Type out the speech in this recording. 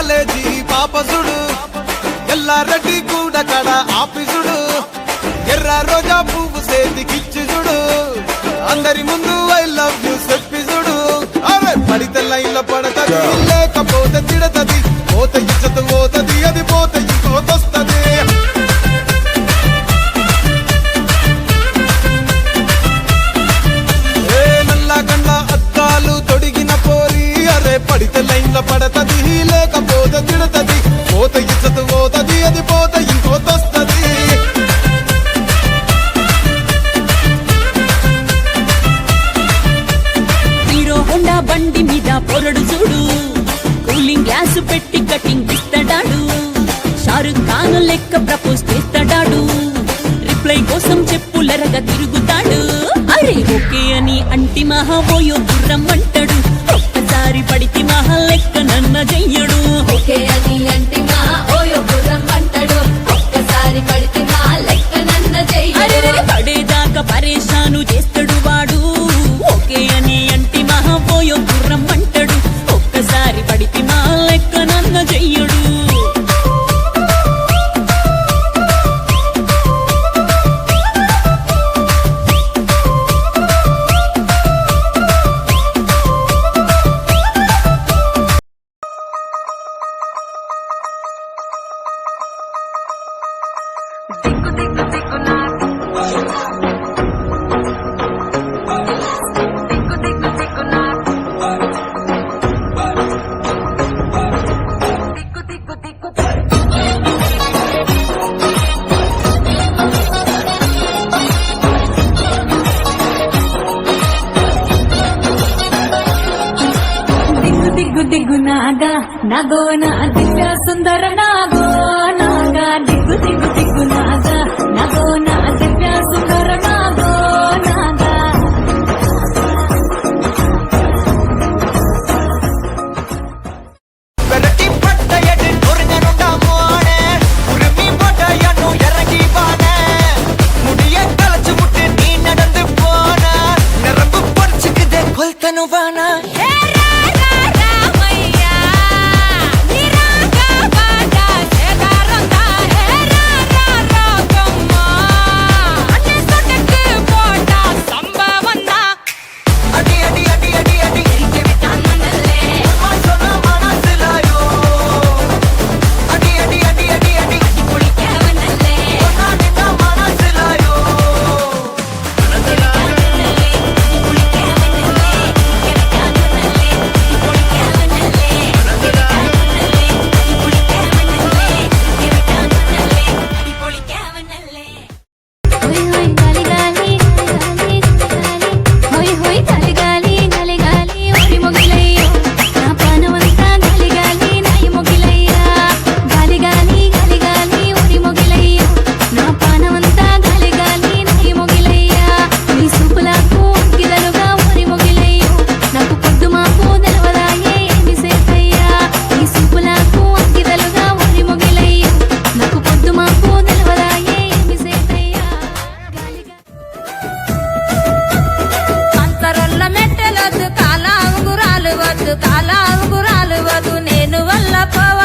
college పాపసుడు Yellareddy కూడా కడ ఆఫీసుడు ఎర్ర రోజా పువ్వు చేతికిచ్చి చూడు అందరి ముందు ఐ లవ్ యూ చెప్పిసుడు అరే పడితే లైన్ల పడతది లేకపోతే తిడతది పోత ఇచ్చత పోతది అది పోత ఇంకోతొస్తది పడితే లైన్ల పడతది లేకపోతే తిడతది పోత ఇచ్చత పోతది అది పోత ఇంకోతొస్తది హీరో హోండా బండి మీద పొరడు చూడు కూలింగ్ గ్లాస్ పెట్టి కటింగ్ ఇస్తాడాడు షారుఖ్ ఖాన్ లెక్క ప్రపోజ్ చేస్తాడాడు రిప్లై కోసం చెప్పులెరగా తిరుగుతాడు అరే ఓకే అని అంటి మహాబోయో గుర్రం అంటాడు ఒక్కసారి పడితే మహా లెక్క నన్న చెయ్యడు ఓకే అని అంటి మహాబోయో గుర్రం అంటాడు ఒక్కసారి పడితే మహా లెక్క నన్న చెయ్యడు పడేదాకా పరేషాను చేస్తాడు వాడు ఓకే అని అంటి మహాబోయో గుర్రం అంటాడు ఒక్కసారి పడితే మహా లెక్క నన్న చెయ్యడు దిగ్గు నాగా నాగో నా దివ్య సుందర నాగో నాగా దిగ్గు నాగా నాగో నా దివ్య సుందర నాగో నాగా వెరటి పట్టయడి నొరిగనుండా మోనే ఉరిమి పట్టయను ఎరగి పానే முடிய கலச்சு முட்டு நீ நடந்து போன நரம்பு பறிச்சுக்குதே கொல்தனு வானா కాలా ఉంగురాలు వద్దు నేను వల్ల పోవ